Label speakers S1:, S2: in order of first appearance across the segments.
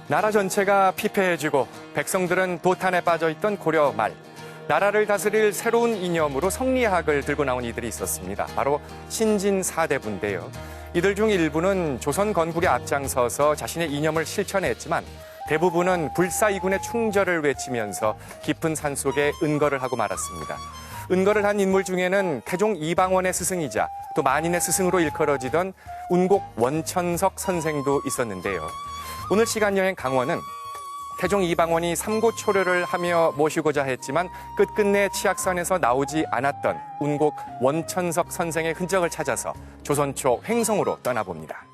S1: 나라 전체가 피폐해지고 백성들은 도탄에 빠져있던 고려 말, 나라를 다스릴 새로운 이념으로 성리학을 들고 나온 이들이 있었습니다. 바로 신진 사대부인데요. 이들 중 일부는 조선 건국에 앞장서서 자신의 이념을 실천했지만 대부분은 불사이군의 충절을 외치면서 깊은 산속에 은거를 하고 말았습니다. 은거를 한 인물 중에는 태종 이방원의 스승이자 또 만인의 스승으로 일컬어지던 운곡 원천석 선생도 있었는데요. 오늘 시간여행 강원은 태종 이방원이 삼고초려를 하며 모시고자 했지만 끝끝내 치악산에서 나오지 않았던 운곡 원천석 선생의 흔적을 찾아서 조선초 횡성으로 떠나봅니다.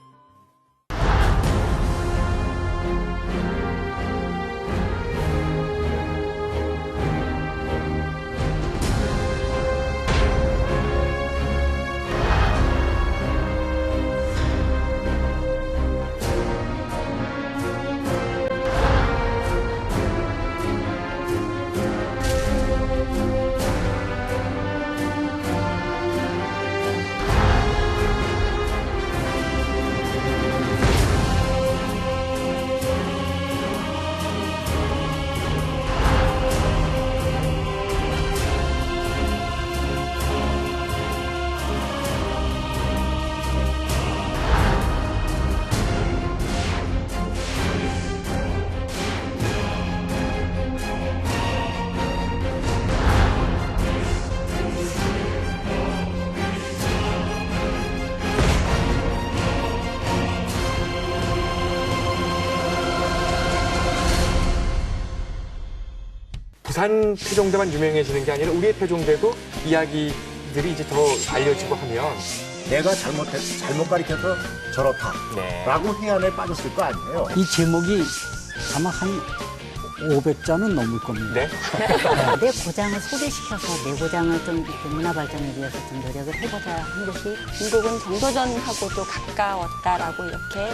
S1: 부산 태종대만 유명해지는 게 아니라 우리의 태종대도 이야기들이 이제 더 알려지고 하면
S2: 내가 잘못 가르쳐서 저렇다 라고 회한에 빠졌을 거 아니에요.
S3: 이 제목이 아마 한 500자는 넘을 겁니다.
S1: 네?
S4: 내 고장을 소개시켜서 내 고장을 좀 이렇게 문화 발전을 위해서 좀 노력을 해보자 한 것이
S5: 운곡은 정도전하고도 가까웠다라고 이렇게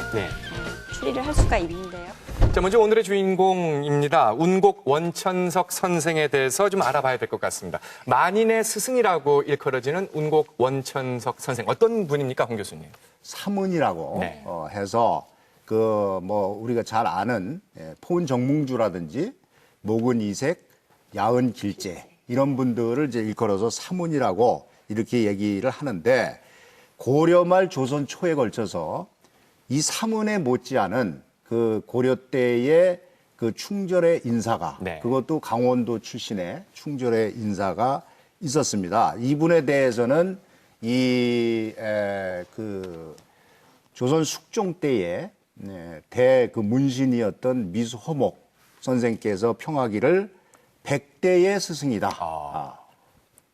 S5: 추리를 할 수가 있는데요.
S1: 자, 먼저 오늘의 주인공입니다. 운곡 원천석 선생에 대해서 좀 알아봐야 될 것 같습니다. 만인의 스승이라고 일컬어지는 운곡 원천석 선생. 어떤 분입니까, 홍 교수님?
S2: 사문이라고
S1: 네.
S2: 해서 우리가 잘 아는 포은정몽주라든지 목은이색, 야은길제 이런 분들을 이제 일컬어서 사문이라고 이렇게 얘기를 하는데 고려말 조선 초에 걸쳐서 이 사문에 못지않은 그 고려 때의 그 충절의 인사가 그것도 강원도 출신의 충절의 인사가 있었습니다. 이분에 대해서는 조선 숙종 때에 그 문신이었던 미수호목 선생께서 평하기를 100대의 스승이다.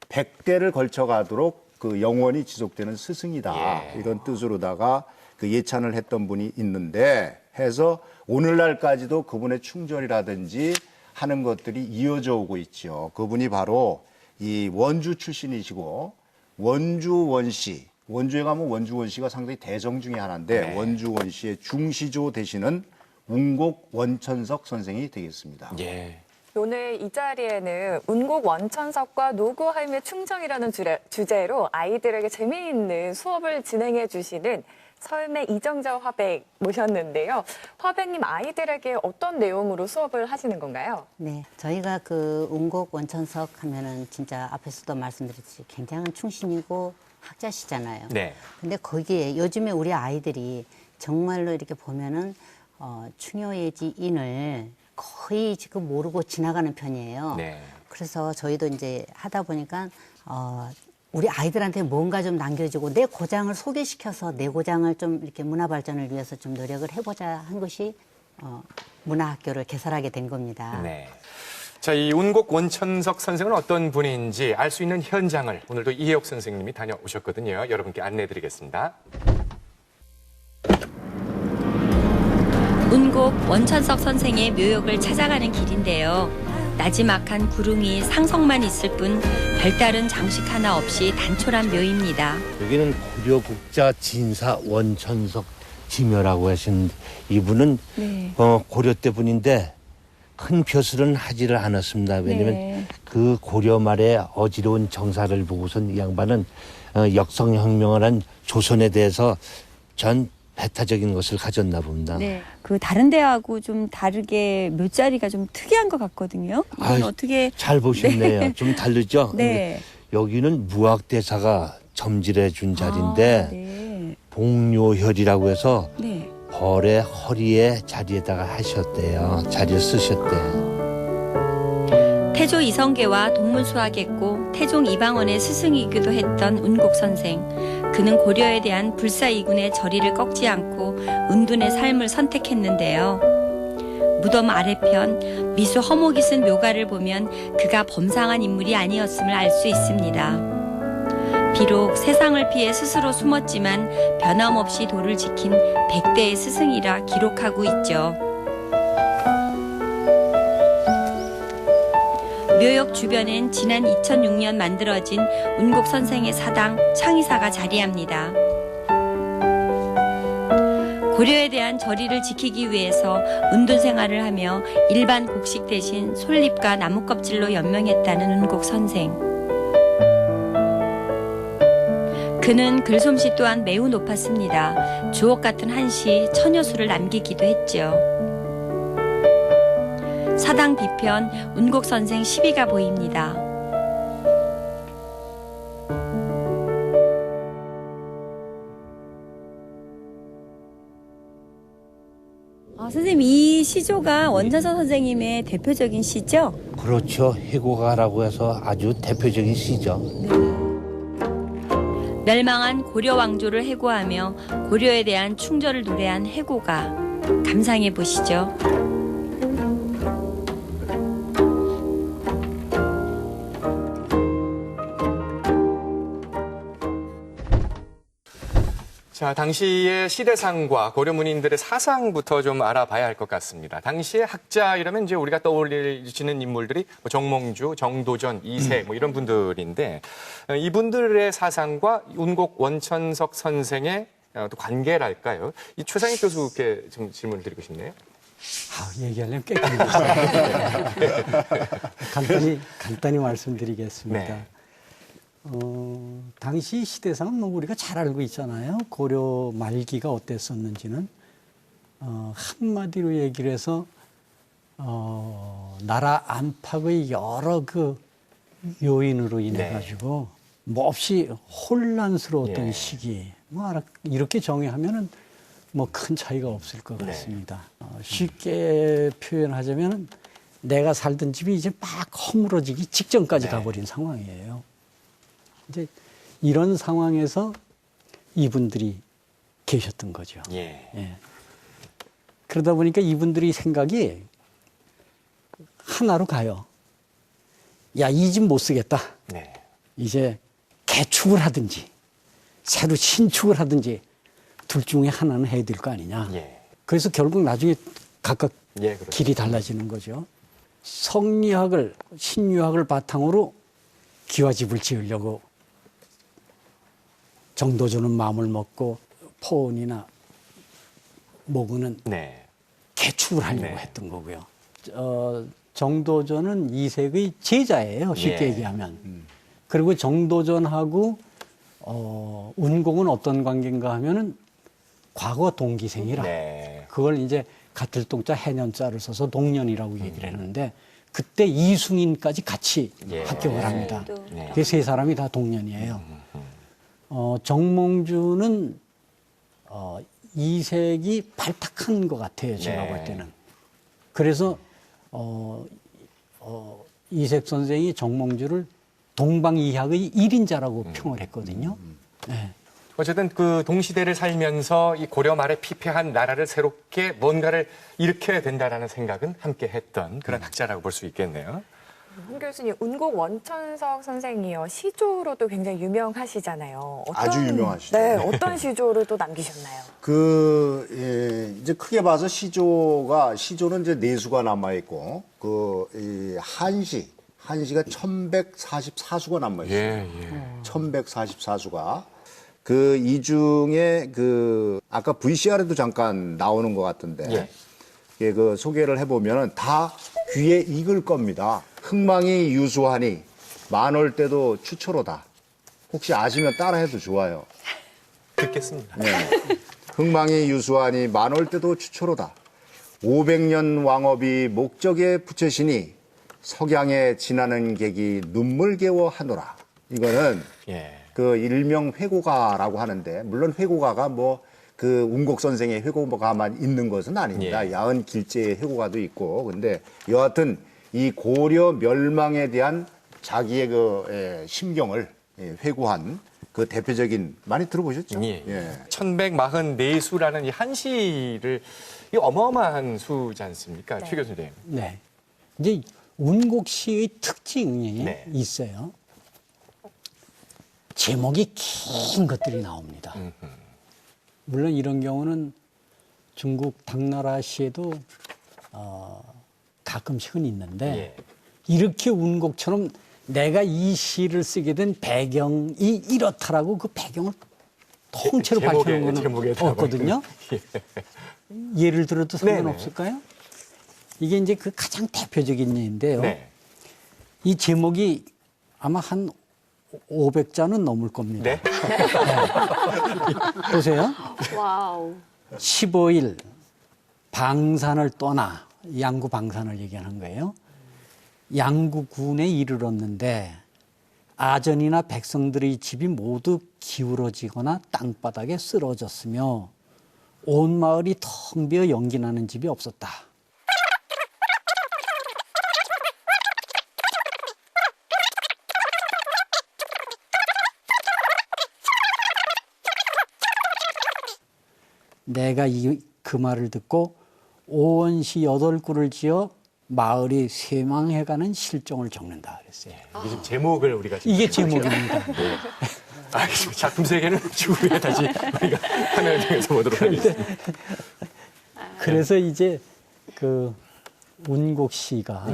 S2: 100대를 걸쳐가도록 그 영원히 지속되는 스승이다. 이런 뜻으로다가 그 예찬을 했던 분이 있는데 해서 오늘날까지도 그분의 충절이라든지 하는 것들이 이어져 오고 있죠. 그분이 바로 이 원주 출신이시고 원주 원씨, 원주에 가면 원주 원씨가 상당히 대정 중에 하나인데 원주 원씨의 중시조 되시는 운곡 원천석 선생이 되겠습니다.
S6: 오늘 이 자리에는 운곡 원천석과 노구할매 충정이라는 주제로 아이들에게 재미있는 수업을 진행해 주시는 서울매 이정자 화백 모셨는데요. 화백님 아이들에게 어떤 내용으로 수업을 하시는 건가요?
S4: 네, 저희가 그 운곡 원천석 하면은 진짜 앞에서도 말씀드렸듯이 굉장한 충신이고 학자시잖아요. 근데 거기에 요즘에 우리 아이들이 정말로 이렇게 보면은 충효예지인을 거의 지금 모르고 지나가는 편이에요. 그래서 저희도 이제 하다 보니까 우리 아이들한테 뭔가 좀 남겨주고 내 고장을 소개시켜서 내 고장을 좀 이렇게 문화 발전을 위해서 좀 노력을 해보자 한 것이 문화학교를 개설하게 된 겁니다.
S1: 자, 이 운곡 원천석 선생은 어떤 분인지 알 수 있는 현장을 오늘도 이혜옥 선생님이 다녀오셨거든요. 여러분께 안내해드리겠습니다.
S5: 운곡 원천석 선생의 묘역을 찾아가는 길인데요. 나지막한 구릉이 상성만 있을 뿐 별다른 장식 하나 없이 단촐한 묘입니다.
S7: 여기는 고려 국자 진사 원천석 지묘라고 하신 이분은 고려 때 분인데 큰 벼슬은 하지를 않았습니다. 왜냐하면 그 고려 말에 어지러운 정사를 보고선 이 양반은 역성혁명을 한 조선에 대해서 전 배타적인 것을 가졌나 봅니다.
S8: 네. 그 다른 데하고 좀 다르게 묘자리가 좀 특이한 것 같거든요. 이건
S7: 아이,
S8: 어떻게
S7: 잘 보셨네요.
S8: 네.
S7: 좀 다르죠?
S8: 네.
S7: 여기는 무학대사가 점질해 준 자리인데
S8: 네.
S7: 복료혈이라고 해서
S8: 네.
S7: 벌의 허리에 자리에다가 하셨대요. 자리에 쓰셨대요.
S5: 태조 이성계와 동문수학했고 태종 이방원의 스승이기도 했던 운곡 선생. 그는 고려에 대한 불사이군의 저리를 꺾지 않고 은둔의 삶을 선택했는데요. 무덤 아래편 미수 허목이 쓴 묘가를 보면 그가 범상한 인물이 아니었음을 알 수 있습니다. 비록 세상을 피해 스스로 숨었지만 변함없이 도를 지킨 100대의 스승이라 기록하고 있죠. 묘역 주변엔 지난 2006년 만들어진 운곡 선생의 사당 창의사가 자리합니다. 고려에 대한 절의를 지키기 위해서 은둔 생활을 하며 일반 곡식 대신 솔잎과 나무 껍질로 연명했다는 운곡 선생. 그는 글솜씨 또한 매우 높았습니다. 주옥 같은 한시 천여수를 남기기도 했죠. 사당 뒤편 운곡 선생 시비가 보입니다.
S8: 선생님 이 시조가 원천석 선생님의 대표적인 시죠?
S7: 그렇죠. 해고가라고 해서 아주 대표적인 시죠.
S5: 멸망한 고려 왕조를 해고하며 고려에 대한 충절을 노래한 해고가. 감상해 보시죠.
S1: 자, 당시의 시대상과 고려 문인들의 사상부터 좀 알아봐야 할 것 같습니다. 당시의 학자 이러면 이제 우리가 떠올리시는 인물들이 뭐 정몽주, 정도전, 이세 뭐 이런 분들인데 이분들의 사상과 운곡 원천석 선생의 또 관계랄까요? 이 최상익 교수께 좀 질문을 드리고 싶네요.
S3: 얘기하려면 꽤 길죠. 간단히 말씀드리겠습니다.
S1: 네.
S3: 당시 시대상은 뭐 우리가 잘 알고 있잖아요. 고려 말기가 어땠었는지는. 한마디로 얘기를 해서, 나라 안팎의 여러 그 요인으로 인해가지고 몹시 혼란스러웠던 시기. 이렇게 정의하면은 뭐 큰 차이가 없을 것 같습니다. 쉽게 표현하자면은 내가 살던 집이 이제 막 허물어지기 직전까지 가버린 상황이에요. 이제 이런 상황에서 이분들이 계셨던 거죠. 예. 그러다 보니까 이분들이 생각이 하나로 가요. 야, 이 집 못 쓰겠다. 이제 개축을 하든지 새로 신축을 하든지 둘 중에 하나는 해야 될 거 아니냐. 그래서 결국 나중에 각각 길이 달라지는 거죠. 성리학을, 신유학을 바탕으로 기와집을 지으려고 정도전은 마음을 먹고 포원이나 모근은 개축을 하려고 했던 거고요. 정도전은 이색의 제자예요. 쉽게 얘기하면. 그리고 정도전하고 운공은 어떤 관계인가 하면은 과거 동기생이라. 그걸 이제 가틀동자 해년자를 써서 동년이라고 얘기를 했는데 그때 이승인까지 같이 합격을 합니다. 그 세 사람이 다 동년이에요. 정몽주는 이색이 발탁한 것 같아요. 제가 볼 때는. 그래서 이색 선생이 정몽주를 동방이학의 1인자라고 평을 했거든요.
S1: 어쨌든 그 동시대를 살면서 이 고려 말에 피폐한 나라를 새롭게 뭔가를 일으켜야 된다라는 생각은 함께 했던 그런 학자라고 볼 수 있겠네요.
S6: 홍 교수님, 운곡 원천석 선생이요. 시조로도 굉장히 유명하시잖아요.
S2: 아주 유명하시죠.
S6: 네, 어떤 시조를 또 남기셨나요?
S2: 이제 크게 봐서 시조는 이제 내수가 남아있고, 한시가 1144수가 남아있어요. 1144수가. 이 중에 아까 VCR에도 잠깐 나오는 것 같은데, 소개를 해보면 다 귀에 익을 겁니다. 흥망이 유수하니 만올 때도 추초로다. 혹시 아시면 따라해도 좋아요.
S1: 듣겠습니다.
S2: 흥망이 유수하니 만올 때도 추초로다. 500년 왕업이 목적에 부처시니 석양에 지나는 객이 눈물개워 하노라. 이거는 그 일명 회고가라고 하는데, 물론 회고가가 뭐 그 운곡 선생의 회고가만 있는 것은 아닙니다. 야은 길제의 회고가도 있고. 근데 여하튼 이 고려 멸망에 대한 자기의 그 심경을 회고한 그 대표적인, 많이 들어보셨죠?
S1: 예. 1144수라는 이 한시를, 이 어마어마한 수지 않습니까? 최 교수님.
S3: 네. 이제 운곡시의 특징이 있어요. 제목이 긴 것들이 나옵니다. 물론 이런 경우는 중국 당나라 시에도 가끔씩은 있는데 이렇게 운곡처럼 내가 이 시를 쓰게 된 배경이 이렇다라고 그 배경을 통째로 밝히는 건 없거든요. 예를 들어도 상관없을까요? 이게 이제 그 가장 대표적인 예인데요. 이 제목이 아마 한 500자는 넘을 겁니다. 네. 보세요.
S9: 와우.
S3: 15일 방산을 떠나, 양구 방산을 얘기하는 거예요. 양구군에 이르렀는데 아전이나 백성들의 집이 모두 기울어지거나 땅바닥에 쓰러졌으며 온 마을이 텅 비어 연기나는 집이 없었다. 내가 그 말을 듣고 오원시 8구를 지어 마을이 쇠망해가는 실정을 적는다 그랬어요.
S1: 이게 지금 제목을 우리가 지금
S3: 이게 제목입니다.
S1: 알겠습니다. 작품 세계는 추후에 다시 우리가 화면을 통해서 보도록 하겠습니다.
S3: 그래서 이제 그 운곡 씨가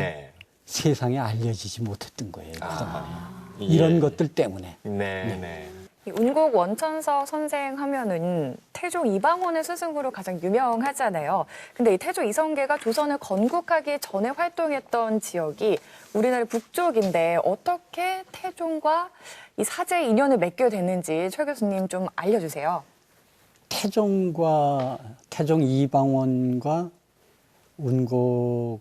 S3: 세상에 알려지지 못했던 거예요. 이런 것들 때문에.
S6: 이 운곡 원천석 선생 하면은 태종 이방원의 스승으로 가장 유명하잖아요. 근데 이 태조 이성계가 조선을 건국하기 전에 활동했던 지역이 우리나라 북쪽인데 어떻게 태종과 이 사제의 인연을 맺게 됐는지 최 교수님 좀 알려주세요.
S3: 태종 이방원과 운곡이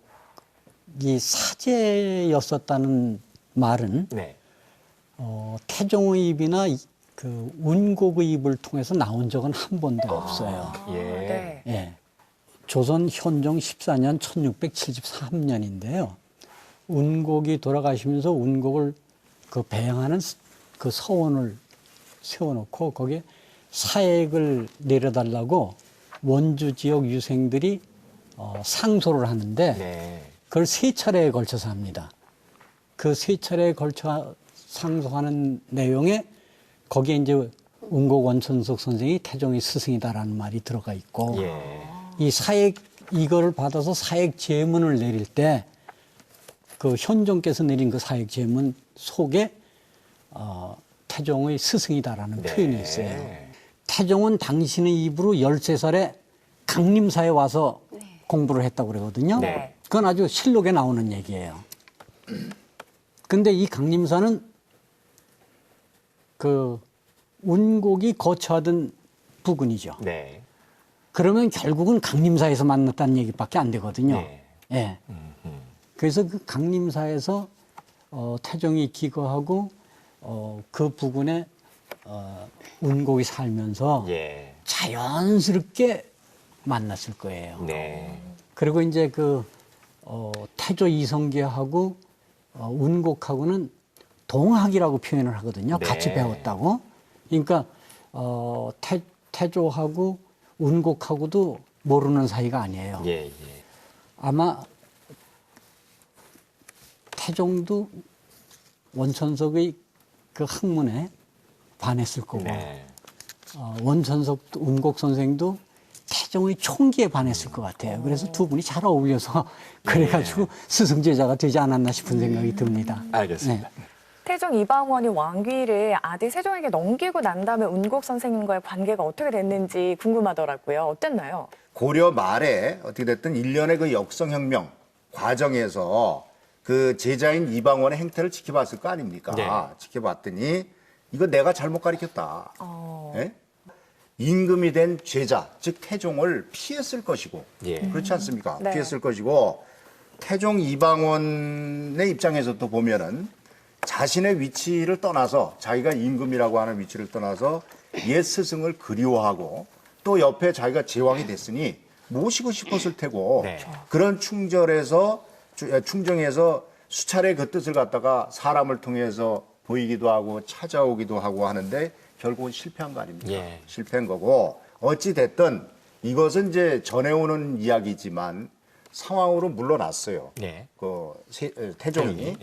S3: 사제였었다는 말은 태종의 입이나 그 운곡의 입을 통해서 나온 적은 한 번도 없어요. 조선 현종 14년 1673년인데요. 운곡이 돌아가시면서 운곡을 그 배양하는 그 서원을 세워놓고 거기에 사액을 내려달라고 원주 지역 유생들이 상소를 하는데 그걸 3차례에 걸쳐서 합니다. 그 3차례에 걸쳐 상소하는 내용에 거기에 이제 운곡 원천석 선생이 태종의 스승이다라는 말이 들어가 있고 이 사액 이거를 받아서 사액 제문을 내릴 때 그 현종께서 내린 그 사액 제문 속에 태종의 스승이다라는 표현이 있어요. 태종은 당신의 입으로 13살에 강림사에 와서 공부를 했다고 그러거든요. 그건 아주 실록에 나오는 얘기예요. 근데 이 강림사는 그 운곡이 거처하던 부근이죠. 그러면 결국은 강림사에서 만났다는 얘기밖에 안 되거든요. 그래서 그 강림사에서 태종이 기거하고 그 부근에 운곡이 살면서 자연스럽게 만났을 거예요. 그리고 이제 그 태조 이성계하고 운곡하고는 동학이라고 표현을 하거든요. 같이 배웠다고. 그러니까 태조하고 운곡하고도 모르는 사이가 아니에요. 아마 태종도 원천석의 그 학문에 반했을 거고 원천석 운곡 선생도 태종의 총기에 반했을 것 같아요. 그래서 두 분이 잘 어울려서 그래가지고 스승제자가 되지 않았나 싶은 생각이 듭니다.
S1: 알겠습니다.
S6: 태종 이방원이 왕위를 아들 세종에게 넘기고 난 다음에 운곡 선생님과의 관계가 어떻게 됐는지 궁금하더라고요. 어땠나요?
S2: 고려 말에 어떻게 됐든 일련의 그 역성혁명 과정에서 그 제자인 이방원의 행태를 지켜봤을 거 아닙니까? 지켜봤더니 이거 내가 잘못 가르쳤다. 임금이 된 제자, 즉 태종을 피했을 것이고 그렇지 않습니까?
S6: 네.
S2: 피했을 것이고 태종 이방원의 입장에서도 보면은 자신의 위치를 떠나서 자기가 임금이라고 하는 위치를 떠나서 옛 스승을 그리워하고 또 옆에 자기가 제왕이 됐으니 모시고 싶었을 테고 그런 충정에서 수차례 그 뜻을 갖다가 사람을 통해서 보이기도 하고 찾아오기도 하고 하는데 결국은 실패한 거 아닙니까? 실패한 거고 어찌 됐든 이것은 이제 전해오는 이야기지만 상황으로 물러났어요. 태종이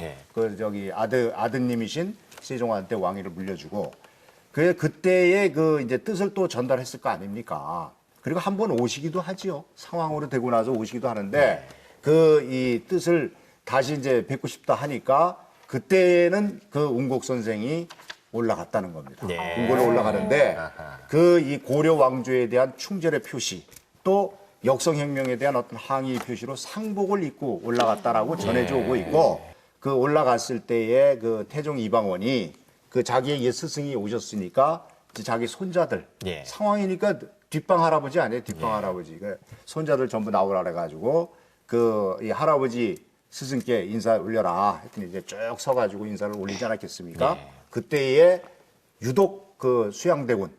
S2: 아드님이신 세종한테 왕위를 물려주고 그때의 그 이제 뜻을 또 전달했을 거 아닙니까? 그리고 한 번 오시기도 하지요. 상황으로 되고 나서 오시기도 하는데 그 이 뜻을 다시 이제 뵙고 싶다 하니까 그때는 그 운곡 선생이 올라갔다는 겁니다. 궁궐로 올라가는데 그 이 고려 왕조에 대한 충절의 표시 또 역성혁명에 대한 어떤 항의 표시로 상복을 입고 올라갔다라고 전해져 오고 있고 그 올라갔을 때에 그 태종 이방원이 그 자기의 옛 스승이 오셨으니까 이제 자기 손자들 상황이니까 뒷방 할아버지 아니에요? 뒷방 할아버지. 그 손자들 전부 나오라 그래가지고 그 이 할아버지 스승께 인사 올려라 했더니 이제 쭉 서가지고 인사를 올리지 않았겠습니까? 그때에 유독 그 수양대군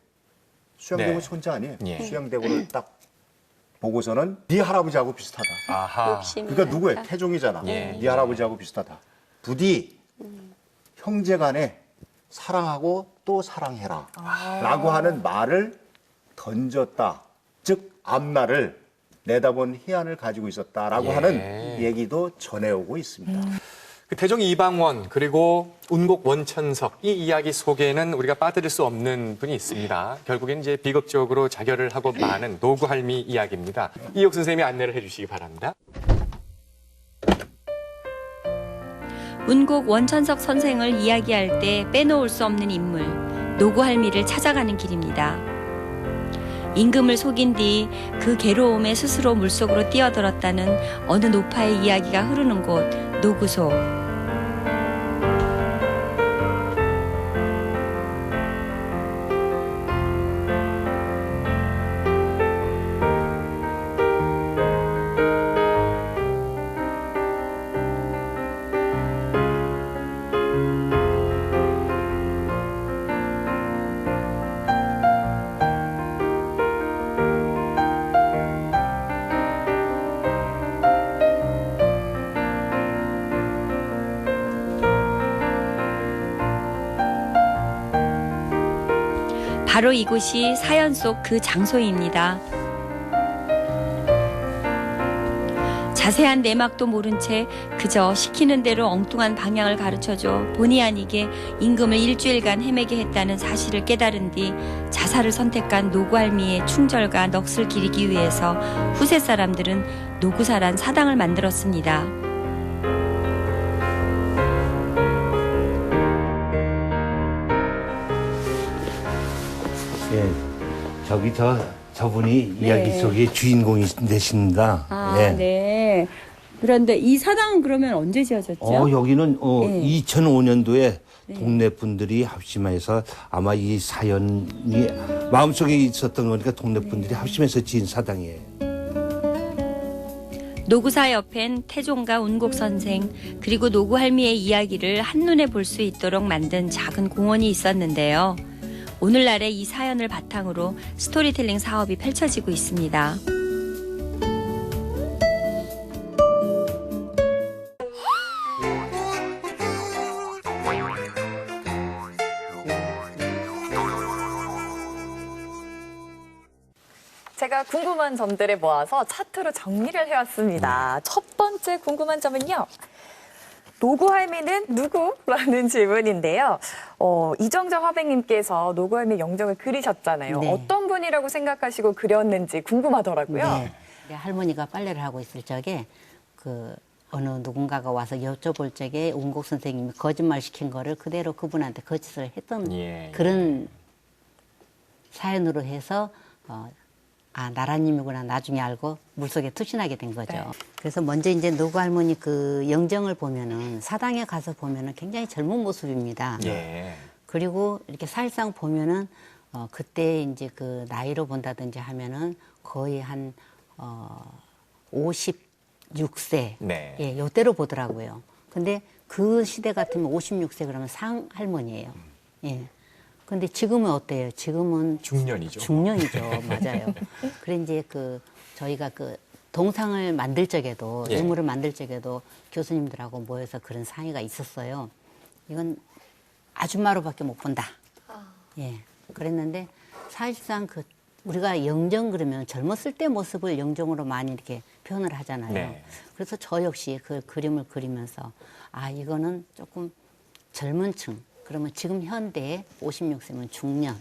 S2: 손자 아니에요? 수양대군을 딱 보고서는 네 할아버지하고 비슷하다. 그러니까 누구예요? 태종이잖아. 네 할아버지하고 비슷하다. 부디 형제간에 사랑하고 또 사랑해라 라고 하는 말을 던졌다. 즉 앞날을 내다본 희안을 가지고 있었다라고 하는 얘기도 전해오고 있습니다.
S1: 그 태종 이방원 그리고 운곡 원천석 이 이야기 속에는 우리가 빠뜨릴 수 없는 분이 있습니다. 결국엔 이제 비극적으로 자결을 하고 마는 노구할미 이야기입니다. 이옥 선생님이 안내를 해주시기 바랍니다.
S5: 운곡 원천석 선생을 이야기할 때 빼놓을 수 없는 인물 노구할미를 찾아가는 길입니다. 임금을 속인 뒤 그 괴로움에 스스로 물속으로 뛰어들었다는 어느 노파의 이야기가 흐르는 곳 노구소. 바로 이곳이 사연 속 그 장소입니다. 자세한 내막도 모른 채 그저 시키는 대로 엉뚱한 방향을 가르쳐줘 본의 아니게 임금을 일주일간 헤매게 했다는 사실을 깨달은 뒤 자살을 선택한 노구할미의 충절과 넋을 기리기 위해서 후세 사람들은 노구사란 사당을 만들었습니다.
S7: 저기 저분이 이야기 속의 주인공이 되십니다.
S8: 네. 그런데 이 사당은 그러면 언제 지어졌죠?
S7: 여기는 2005년도에 동네 분들이 합심해서 아마 이 사연이 마음속에 있었던 거니까 동네 분들이 합심해서 지은 사당이에요.
S5: 노구사 옆엔 태종과 운곡 선생 그리고 노구할미의 이야기를 한눈에 볼 수 있도록 만든 작은 공원이 있었는데요. 오늘날의 이 사연을 바탕으로 스토리텔링 사업이 펼쳐지고 있습니다.
S6: 제가 궁금한 점들을 모아서 차트로 정리를 해왔습니다. 첫 번째 궁금한 점은요. 노구할미는 누구라는 질문인데요. 이정자 화백님께서 노구할미 영정을 그리셨잖아요.
S4: 네.
S6: 어떤 분이라고 생각하시고 그렸는지 궁금하더라고요.
S4: 네. 할머니가 빨래를 하고 있을 적에 그 어느 누군가가 와서 여쭤볼 적에 운곡 선생님이 거짓말 시킨 거를 그대로 그분한테 거짓을 했던 그런 사연으로 해서 나라님이구나 나중에 알고 물속에 투신하게 된 거죠. 네. 그래서 먼저 이제 노구 할머니 그 영정을 보면은 사당에 가서 보면은 굉장히 젊은 모습입니다. 그리고 이렇게 사실상 보면은 그때 이제 그 나이로 본다든지 하면은 거의 한 56세
S1: 네.
S4: 예, 요때로 보더라고요. 근데 그 시대 같으면 56세 그러면 상할머니예요. 예. 근데 지금은 어때요? 지금은
S1: 중년이죠.
S4: 중년이죠. 맞아요. 그래 이제 그 저희가 그 동상을 만들 적에도
S1: 예.
S4: 유물을 만들 적에도 교수님들하고 모여서 그런 상의가 있었어요. 이건 아줌마로밖에 못 본다. 예. 그랬는데 사실상 그 우리가 영정 그러면 젊었을 때 모습을 영정으로 많이 이렇게 표현을 하잖아요.
S1: 네.
S4: 그래서 저 역시 그 그림을 그리면서 아 이거는 조금 젊은 층 그러면 지금 현대에 56세면 중년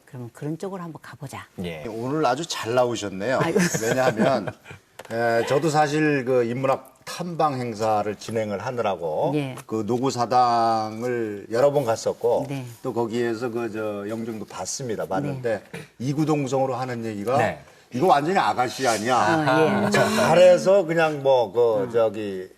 S4: 그러면 그런 쪽으로 한번 가보자.
S1: 예.
S2: 오늘 아주 잘 나오셨네요.
S4: 아이고.
S2: 왜냐하면 저도 사실 그 인문학 탐방 행사를 진행을 하느라고
S4: 예.
S2: 그 노구사당을 여러 번 갔었고
S4: 네.
S2: 또 거기에서 그 저 영정도 봤는데 이구동성으로 하는 얘기가
S1: 네.
S2: 이거 완전히 아가씨 아니야.
S4: 예.
S2: 잘해서 그냥 뭐 그 저기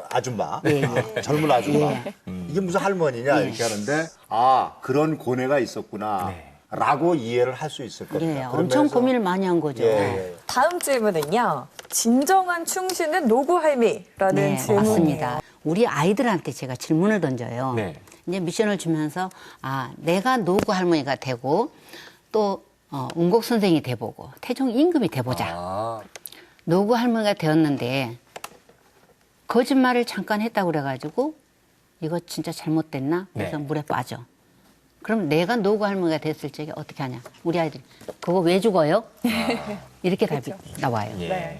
S2: 아줌마,
S4: 예, 예.
S2: 젊은 아줌마.
S4: 예.
S2: 이게 무슨 할머니냐 이렇게 하는데 아 그런 고뇌가 있었구나. 라고 이해를 할 수 있을 겁니다.
S4: 예,
S2: 그런
S4: 엄청
S2: 면에서
S4: 고민을 많이 한 거죠.
S2: 예, 예.
S6: 다음 질문은요. 진정한 충신은 노구할미라는
S4: 네,
S6: 질문이에요.
S4: 맞습니다. 우리 아이들한테 제가 질문을 던져요.
S1: 네.
S4: 이제 미션을 주면서 아 내가 노구 할머니가 되고 또 운곡 선생이 돼보고 태종 임금이 돼보자.
S1: 아,
S4: 노구 할머니가 되었는데 거짓말을 잠깐 했다고 그래가지고 이거 진짜 잘못됐나? 그래서
S1: 네.
S4: 물에 빠져. 그럼 내가 노구 할머니가 됐을 적에 어떻게 하냐? 우리 아이들이 그거 왜 죽어요? 이렇게 답이 나와요.
S1: 예.
S6: 네.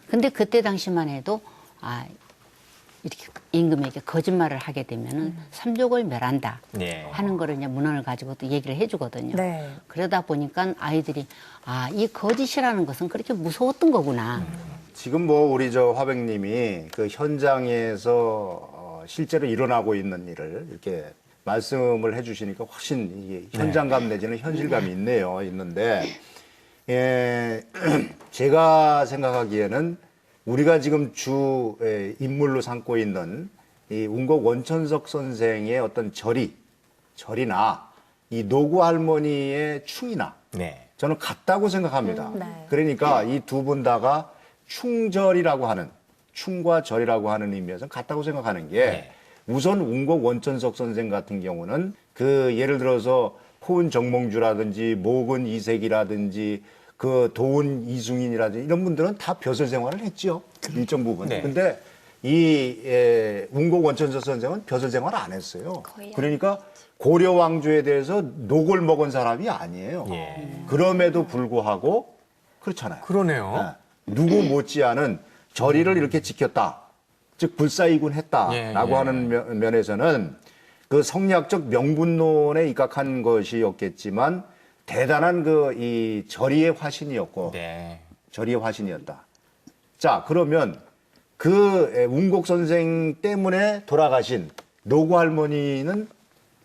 S4: 근데 그때 당시만 해도 아 이렇게 임금에게 거짓말을 하게 되면은 삼족을 멸한다
S1: 예.
S4: 하는 거를 이제 문헌을 가지고 또 얘기를 해주거든요.
S6: 네.
S4: 그러다 보니까 아이들이 아 이 거짓이라는 것은 그렇게 무서웠던 거구나.
S2: 지금 뭐 우리 저 화백님이 그 현장에서 실제로 일어나고 있는 일을 이렇게 말씀을 해주시니까 훨씬 이게 현장감 내지는 현실감이 있는데 예, 제가 생각하기에는 우리가 지금 주 인물로 삼고 있는 이 운곡 원천석 선생의 어떤 절이나 이 노구 할머니의 충이나
S1: 네.
S2: 저는 같다고 생각합니다.
S6: 네.
S2: 그러니까 이 두 분 다가 충절이라고 하는 충과 절이라고 하는 의미에서 같다고 생각하는 게
S1: 네.
S2: 우선 운곡 원천석 선생 같은 경우는 그 예를 들어서 포은 정몽주라든지 목은 이색이라든지 그 도은 이승인이라든지 이런 분들은 다 벼슬 생활을 했죠. 일정 부분.
S1: 네.
S2: 근데 이 운곡 원천석 선생은 벼슬 생활을 안 했어요. 그러니까 고려 왕조에 대해서 녹을 먹은 사람이 아니에요.
S1: 예.
S2: 그럼에도 불구하고 그렇잖아요.
S1: 그러네요.
S2: 네. 누구 못지않은 절의를 이렇게 지켰다. 즉 불사이군했다라고
S1: 예, 예.
S2: 하는 면에서는 그 성리학적 명분론에 입각한 것이었겠지만 대단한 그 이 절의의 화신이었고
S1: 네.
S2: 절의의 화신이었다. 자 그러면 그 운곡 선생 때문에 돌아가신 노구 할머니는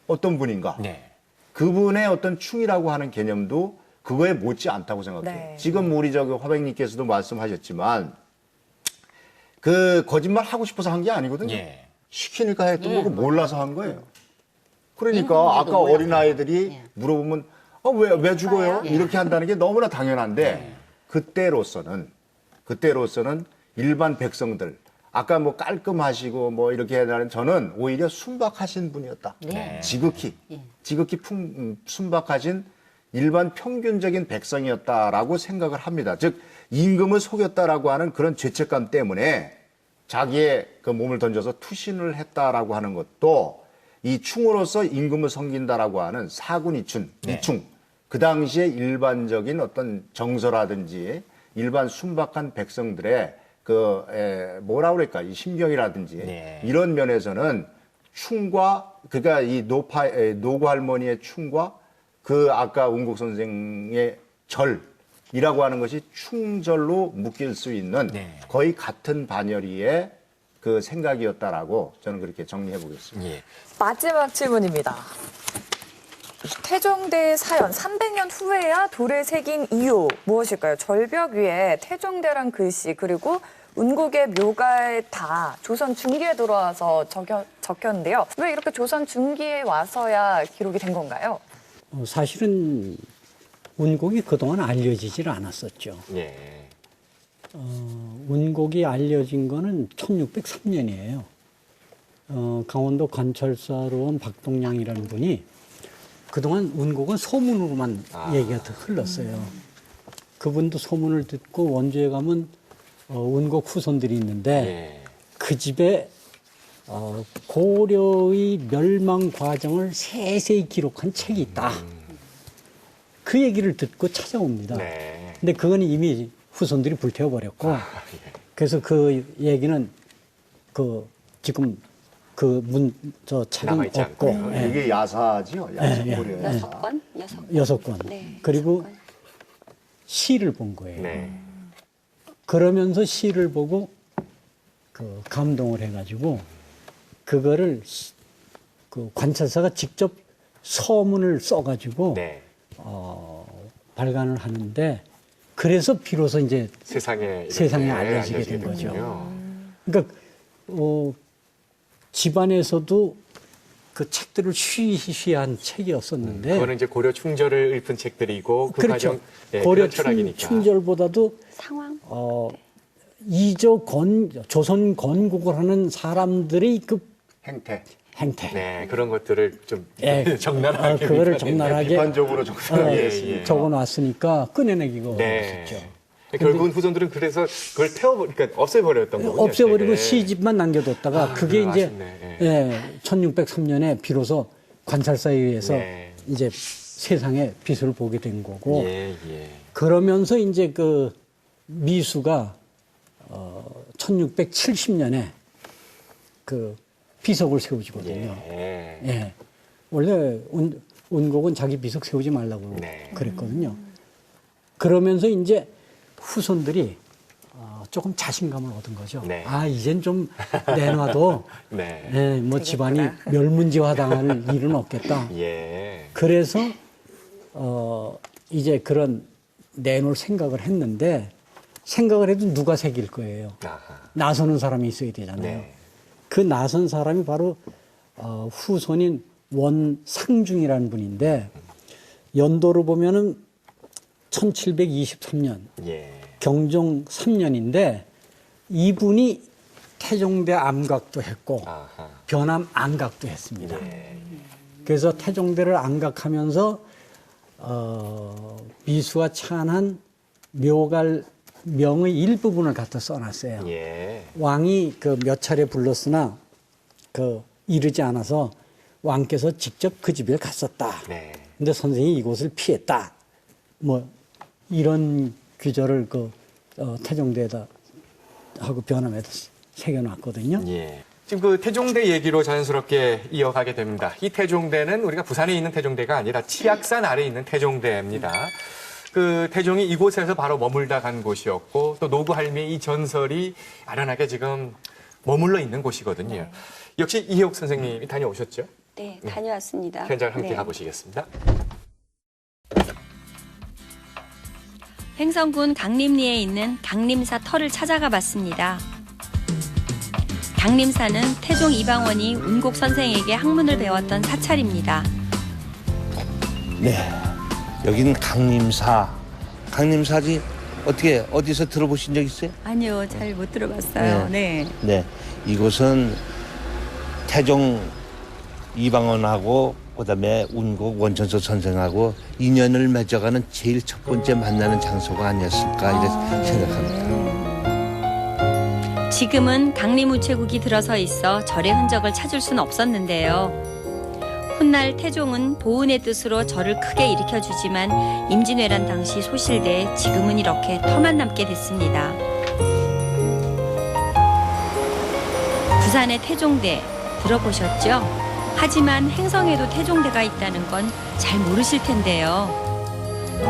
S2: 어떤 분인가?
S1: 네.
S2: 그분의 어떤 충이라고 하는 개념도 그거에 못지 않다고 생각해요.
S6: 네.
S2: 지금 우리 저기 화백님께서도 말씀하셨지만 그 거짓말 하고 싶어서 한 게 아니거든요.
S1: 예.
S2: 시키니까 했던
S4: 예,
S2: 거고
S4: 맞아요.
S2: 몰라서 한 거예요. 그러니까
S4: 임금님도
S2: 아까
S4: 몰랐어요.
S2: 어린아이들이
S4: 예.
S2: 물어보면 왜 죽어요?
S4: 예.
S2: 이렇게 한다는 게 너무나 당연한데 그때로서는 일반 백성들 아까 뭐 깔끔하시고 뭐 이렇게 해달라는 저는 오히려 순박하신 분이었다.
S4: 네.
S2: 지극히
S4: 예.
S2: 순박하신 일반 평균적인 백성이었다라고 생각을 합니다. 즉 임금을 속였다라고 하는 그런 죄책감 때문에 자기의 그 몸을 던져서 투신을 했다라고 하는 것도 이 충으로서 임금을 섬긴다라고 하는 사군이충,
S1: 네.
S2: 이충 그 당시에 일반적인 어떤 정서라든지 일반 순박한 백성들의 뭐라 그럴까 이 심경이라든지
S1: 네.
S2: 이런 면에서는 충과 그러니까 이 노구 할머니의 충과 그 아까 운곡 선생의 절이라고 하는 것이 충절로 묶일 수 있는
S1: 네.
S2: 거의 같은 반열이의 그 생각이었다라고 저는 그렇게 정리해 보겠습니다.
S1: 예.
S6: 마지막 질문입니다. 태종대의 사연 300년 후에야 돌에 새긴 이유 무엇일까요? 절벽 위에 태종대란 글씨 그리고 운곡의 묘가에 다 조선 중기에 들어와서 적혔는데요. 왜 이렇게 조선 중기에 와서야 기록이 된 건가요?
S3: 사실은 운곡이 그동안 알려지질 않았었죠.
S1: 예.
S3: 운곡이 알려진 거는 1603년이에요. 강원도 관철사로 온 박동량이라는 분이 그동안 운곡은 소문으로만 얘기가 흘렀어요. 그분도 소문을 듣고 원주에 가면 운곡 후손들이 있는데 그 집에 고려의 멸망 과정을 세세히 기록한 책이 있다. 그 얘기를 듣고 찾아옵니다. 근데 그건 이미 후손들이 불태워버렸고 그래서 그 얘기는 지금 저 책은 없고
S2: 이게 야사지요. 고려 야사.
S8: 6권?
S3: 6권.
S8: 네,
S3: 그리고
S8: 6권.
S3: 시를 본 거예요. 그러면서 시를 보고 감동을 해가지고 그거를 그 관찰사가 직접 서문을 써가지고 발간을 하는데 그래서 비로소 이제 세상에 알려지게 된 거죠. 그러니까 집안에서도 그 책들을 쉬쉬한 책이었었는데
S1: 그거는 이제 고려 충절을 읊은 책들이고 그
S3: 그렇죠.
S1: 과정
S3: 고려
S1: 철학이니까.
S3: 충절보다도
S8: 상황.
S3: 조선 건국을 하는 사람들의 그
S2: 행태.
S3: 행태.
S1: 그런 것들을 좀 적나라하게
S3: 그거를 적나라하게
S2: 비판적으로
S3: 적어놨으니까 꺼내내기가 어렵었죠.
S1: 결국은 후손들은 그래서 그걸 그러니까 없애버렸던 거군요.
S3: 없애버리고 시집만 남겨뒀다가 그게 이제
S1: 아쉽네.
S3: 1603년에 비로소 관찰사에 의해서 이제 세상에 빛을 보게 된 거고 그러면서 이제 그 미수가 1670년에 그 비석을 세워주거든요. 원래 운곡은 자기 비석 세우지 말라고 그랬거든요. 그러면서 이제 후손들이 조금 자신감을 얻은 거죠. 이젠 좀 내놔도 뭐 집안이 멸문지화 당할 일은 없겠다. 그래서 이제 그런 내놓을 생각을 했는데 생각을 해도 누가 새길 거예요. 나서는 사람이 있어야 되잖아요. 그 나선 사람이 바로 후손인 원상중이라는 분인데 연도로 보면은 1723년 경종 3년인데 이분이 태종대 암각도 했고 변함 안각도 했습니다. 그래서 태종대를 안각하면서 미수가 찬한 묘갈 명의 일부분을 갖다 써놨어요. 왕이 그 몇 차례 불렀으나 이르지 않아서 왕께서 직접 그 집에 갔었다. 근데 선생이 이곳을 피했다. 뭐 이런 규절을 태종대에다 하고 변함에다 새겨놨거든요.
S1: 지금 그 태종대 얘기로 자연스럽게 이어가게 됩니다. 이 태종대는 우리가 부산에 있는 태종대가 아니라 치악산 아래에 있는 태종대입니다. 그 태종이 이곳에서 바로 머물다 간 곳이었고 또 노구할미의 이 전설이 아련하게 지금 머물러 있는 곳이거든요. 역시 이혜옥 선생님이 다녀오셨죠?
S8: 네, 다녀왔습니다.
S1: 현장을 함께 가보시겠습니다.
S5: 횡성군 강림리에 있는 강림사 터를 찾아가 봤습니다. 강림사는 태종 이방원이 운곡 선생에게 학문을 배웠던 사찰입니다.
S7: 여기는 강림사. 강림사지 어디서 들어보신 적 있어요?
S8: 아니요, 잘 못 들어봤어요. 네.
S7: 이곳은 태종 이방원하고 그다음에 운곡 원천석 선생하고 인연을 맺어가는 제일 첫 번째 만나는 장소가 아니었을까 이렇게 생각합니다.
S5: 지금은 강림우체국이 들어서 있어 절의 흔적을 찾을 수는 없었는데요. 훗날 태종은 보은의 뜻으로 절을 크게 일으켜주지만 임진왜란 당시 소실돼 지금은 이렇게 터만 남게 됐습니다. 부산의 태종대 들어보셨죠? 하지만 행성에도 태종대가 있다는 건 잘 모르실 텐데요.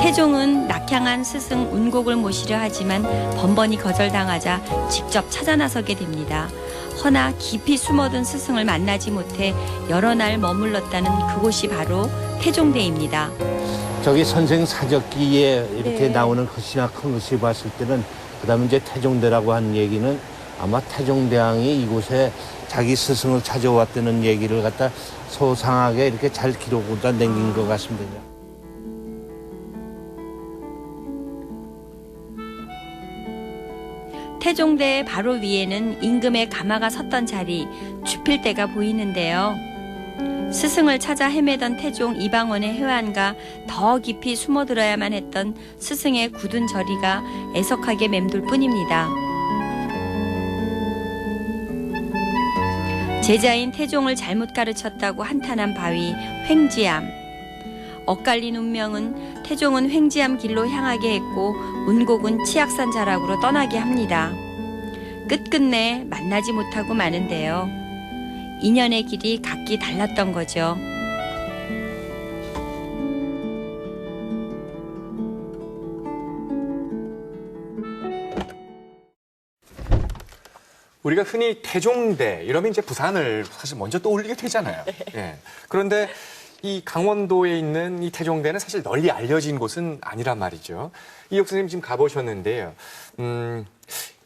S5: 태종은 낙향한 스승 운곡을 모시려 하지만 번번이 거절당하자 직접 찾아 나서게 됩니다. 허나 깊이 숨어든 스승을 만나지 못해 여러 날 머물렀다는 그곳이 바로 태종대입니다.
S7: 저기 선생 사적기에 이렇게 나오는 글씨나 큰 글씨 봤을 때는 그다음에 이제 태종대라고 하는 얘기는 아마 태종대왕이 이곳에 자기 스승을 찾아왔다는 얘기를 갖다 소상하게 이렇게 잘 기록으로 남긴 것 같습니다.
S5: 태종대 바로 위에는 임금의 가마가 섰던 자리, 주필대가 보이는데요. 스승을 찾아 헤매던 태종 이방원의 해안가 더 깊이 숨어들어야만 했던 스승의 굳은 저리가 애석하게 맴돌 뿐입니다. 제자인 태종을 잘못 가르쳤다고 한탄한 바위 횡지암. 엇갈린 운명은 태종은 횡지암 길로 향하게 했고 운곡은 치악산 자락으로 떠나게 합니다. 끝끝내 만나지 못하고 마는데요. 인연의 길이 각기 달랐던 거죠.
S1: 우리가 흔히 태종대 이러면 이제 부산을 사실 먼저 떠올리게 되잖아요. 예. 그런데 이 강원도에 있는 이 태종대는 사실 널리 알려진 곳은 아니란 말이죠. 이혁 선생님 지금 가보셨는데요.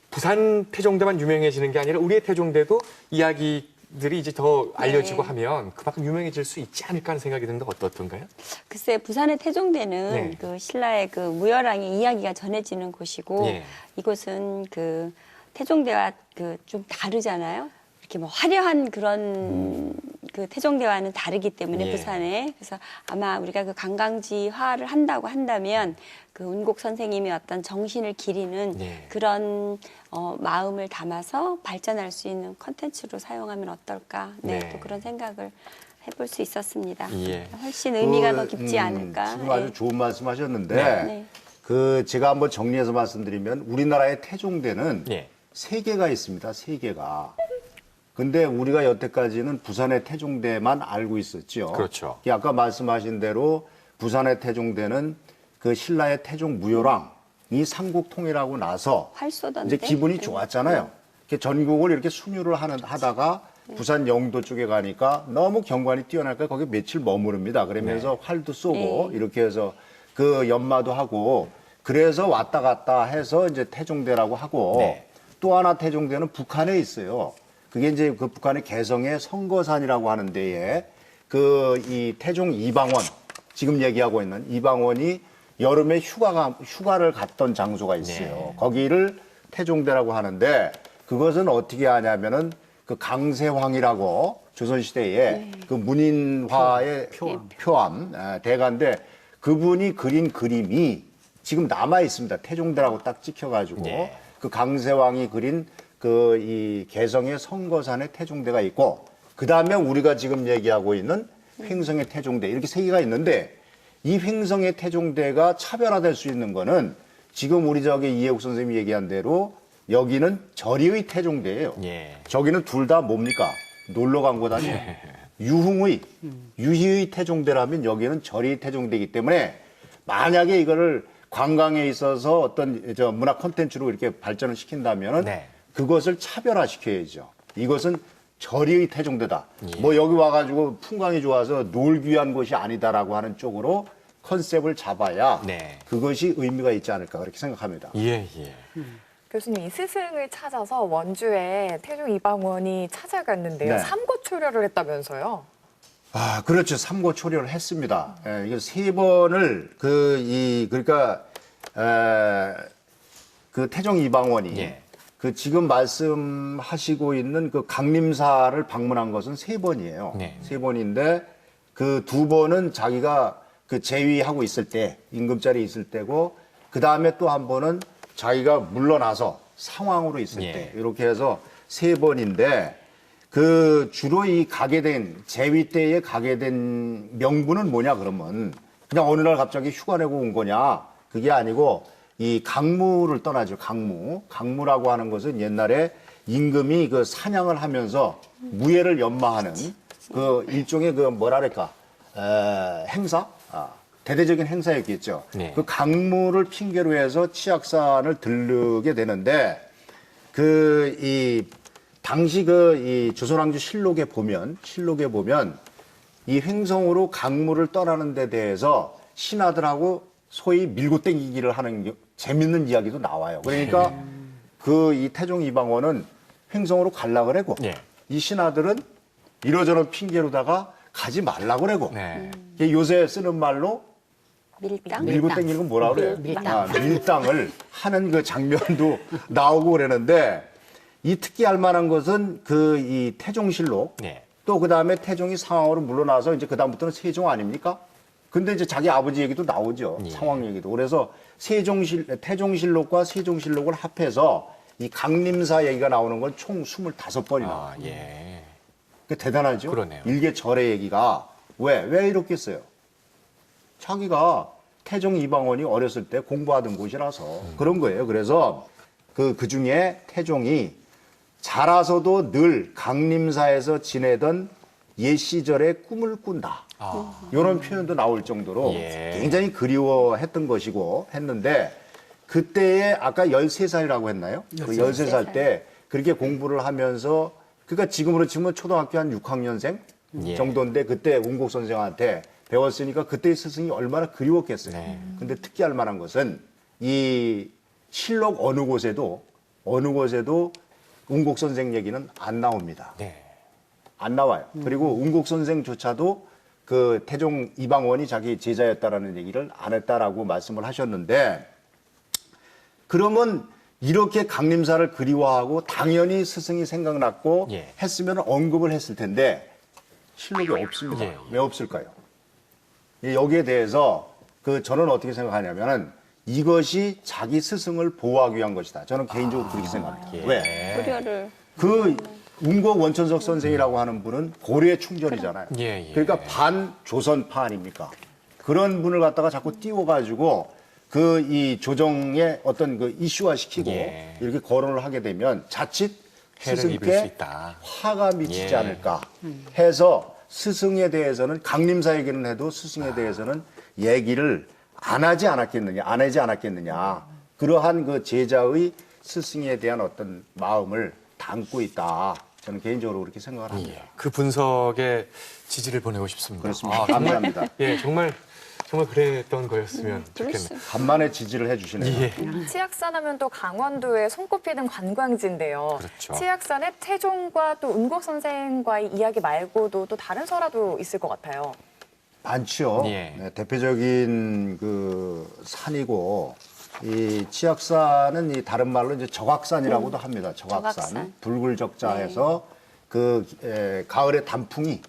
S1: 부산 태종대만 유명해지는 게 아니라 우리의 태종대도 이야기들이 이제 더 알려지고 하면 그만큼 유명해질 수 있지 않을까 하는 생각이 드는데 어떻던가요?
S8: 글쎄 부산의 태종대는 그 신라의 그 무열왕의 이야기가 전해지는 곳이고 이곳은 그 태종대와 그 좀 다르잖아요. 이렇게 뭐 화려한 그런 그 태종대와는 다르기 때문에 부산에 그래서 아마 우리가 그 관광지화를 한다고 한다면 그 운곡 선생님의 어떤 정신을 기리는 그런 마음을 담아서 발전할 수 있는 컨텐츠로 사용하면 어떨까? 또 그런 생각을 해볼 수 있었습니다. 훨씬 의미가 더 깊지 않을까?
S2: 지금 아주 좋은 말씀하셨는데 그 제가 한번 정리해서 말씀드리면 우리나라의 태종대는 세 개가 있습니다. 세 개가. 근데 우리가 여태까지는 부산의 태종대만 알고 있었죠.
S1: 그렇죠.
S2: 아까 말씀하신 대로 부산의 태종대는 그 신라의 태종 무열왕이 삼국통일하고 나서 이제 기분이 좋았잖아요. 이렇게 전국을 이렇게 순유를 하다가 부산 영도 쪽에 가니까 너무 경관이 뛰어나니까 거기 며칠 머무릅니다. 그러면서 활도 쏘고 이렇게 해서 그 연마도 하고 그래서 왔다 갔다 해서 이제 태종대라고 하고 또 하나 태종대는 북한에 있어요. 그게 이제 그 북한의 개성의 성거산이라고 하는 데에 그 이 태종 이방원 지금 얘기하고 있는 이방원이 여름에 휴가를 갔던 장소가 있어요. 거기를 태종대라고 하는데 그것은 어떻게 하냐면은 그 강세황이라고 조선시대에 그 문인화의 표암 대가인데 그분이 그린 그림이 지금 남아 있습니다. 태종대라고 딱 찍혀가지고 그 강세왕이 그린 그 이 개성의 성거산의 태종대가 있고 그 다음에 우리가 지금 얘기하고 있는 횡성의 태종대 이렇게 세 개가 있는데 이 횡성의 태종대가 차별화될 수 있는 거는 지금 우리 저기 이해욱 선생님이 얘기한 대로 여기는 절의의 태종대예요. 저기는 둘 다 뭡니까? 놀러 간 곳 아니에요. 유희의 태종대라면 여기는 절의의 태종대이기 때문에 만약에 이거를 관광에 있어서 어떤 저 문화 콘텐츠로 이렇게 발전을 시킨다면은 그것을 차별화시켜야죠. 이것은 절의의 태종대다. 뭐 여기 와가지고 풍광이 좋아서 놀기 위한 곳이 아니다라고 하는 쪽으로 컨셉을 잡아야 그것이 의미가 있지 않을까 그렇게 생각합니다.
S6: 교수님, 이 스승을 찾아서 원주에 태종 이방원이 찾아갔는데요. 삼고초려를 했다면서요?
S2: 아, 그렇죠. 삼고초려를 했습니다. 이게 세 번을 그러니까 그 태종 이방원이 그 지금 말씀하시고 있는 그 강림사를 방문한 것은 세 번이에요. 세 번인데 그 두 번은 자기가 그 재위하고 있을 때 임금자리에 있을 때고 그 다음에 또 한 번은 자기가 물러나서 상황으로 있을 때 이렇게 해서 세 번인데 그 주로 이 가게 된 재위 때에 가게 된 명분은 뭐냐 그러면 그냥 어느 날 갑자기 휴가 내고 온 거냐 그게 아니고 이 강무를 떠나죠. 강무라고 하는 것은 옛날에 임금이 그 사냥을 하면서 무예를 연마하는 그 일종의 그 뭐랄까 행사 대대적인 행사였겠죠. 그 강무를 핑계로 해서 치악산을 들르게 되는데 당시 이 조선왕조 실록에 보면 이 횡성으로 강무를 떠나는 데 대해서 신하들하고 소위 밀고 땡기기를 하는 재밌는 이야기도 나와요. 그러니까 이 태종 이방원은 횡성으로 가려고 그러고 이 신하들은 이러저런 핑계로다가 가지 말라고 그러고 요새 쓰는 말로
S8: 밀당?
S2: 밀고 땡기는 건 뭐라 그래요?
S4: 밀당.
S2: 밀당을 하는 그 장면도 나오고 그러는데 이 특기할 만한 것은 그 이 태종실록
S1: 네.
S2: 또 그다음에 태종이 상황으로 물러나서 이제 그다음부터는 세종 아닙니까? 근데 이제 자기 아버지 얘기도 나오죠. 상황 얘기도. 그래서 태종실록과 세종실록을 합해서 이 강림사 얘기가 나오는 건 총 25번이 나와요.
S1: 예.
S2: 그 대단하죠?
S1: 그러네요.
S2: 일개절의 얘기가 왜 이렇게 써요? 자기가 태종 이방원이 어렸을 때 공부하던 곳이라서 그런 거예요. 그래서 그 중에 태종이 자라서도 늘 강림사에서 지내던 옛 시절의 꿈을 꾼다. 이런 표현도 나올 정도로
S1: 예.
S2: 굉장히 그리워했던 것이고 했는데 그때에 아까 13살이라고 했나요? 그 13살 때 그렇게 공부를 하면서 그러니까 지금으로 치면 초등학교 한 6학년생
S1: 예.
S2: 정도인데 그때 운곡 선생한테 배웠으니까 그때의 스승이 얼마나 그리웠겠어요. 근데 특기할 만한 것은 이 실록 어느 곳에도 운곡 선생 얘기는 안 나옵니다.
S1: 네.
S2: 안 나와요. 그리고 운곡 선생조차도 그 태종 이방원이 자기 제자였다라는 얘기를 안 했다라고 말씀을 하셨는데 그러면 이렇게 강림사를 그리워하고 당연히 스승이 생각났고
S1: 예.
S2: 했으면 언급을 했을 텐데 실록이 없습니다.
S1: 예.
S2: 왜 없을까요? 여기에 대해서 저는 어떻게 생각하냐면은 이것이 자기 스승을 보호하기 위한 것이다. 저는 개인적으로 그렇게 생각합니다.
S1: 예.
S2: 왜?
S8: 고려를
S2: 운곡 원천석 선생이라고 하는 분은 고려의 충전이잖아요.
S1: 예, 예.
S2: 그러니까 반조선파 아닙니까? 그런 분을 갖다가 자꾸 띄워가지고 이 조정의 어떤 그 이슈화 시키고
S1: 예.
S2: 이렇게 거론을 하게 되면 자칫
S1: 해를 입을 수
S2: 스승께
S1: 있다.
S2: 화가 미치지
S1: 예.
S2: 않을까 해서 스승에 대해서는 강림사 얘기는 해도 스승에 대해서는 얘기를 안 하지 않았겠느냐. 그러한 그 제자의 스승에 대한 어떤 마음을 담고 있다. 저는 개인적으로 그렇게 생각을 합니다.
S1: 예. 그 분석에 지지를 보내고 싶습니다.
S2: 그렇습니다.
S1: 정말,
S2: 감사합니다.
S1: 예, 정말 그랬던 거였으면 좋겠네요.
S2: 간만에 지지를 해주시네요.
S1: 예.
S6: 치악산 하면 또 강원도에 손꼽히는 관광지인데요.
S1: 그렇죠.
S6: 치악산에 태종과 또 운곡 선생과의 이야기 말고도 또 다른 설화도 있을 것 같아요.
S2: 많죠.
S1: 예.
S2: 네, 대표적인 그 산이고 이 치악산은 이 다른 말로 이제 적악산이라고도 합니다. 적악산.
S8: 적악산.
S2: 붉을적자해서 가을의 단풍이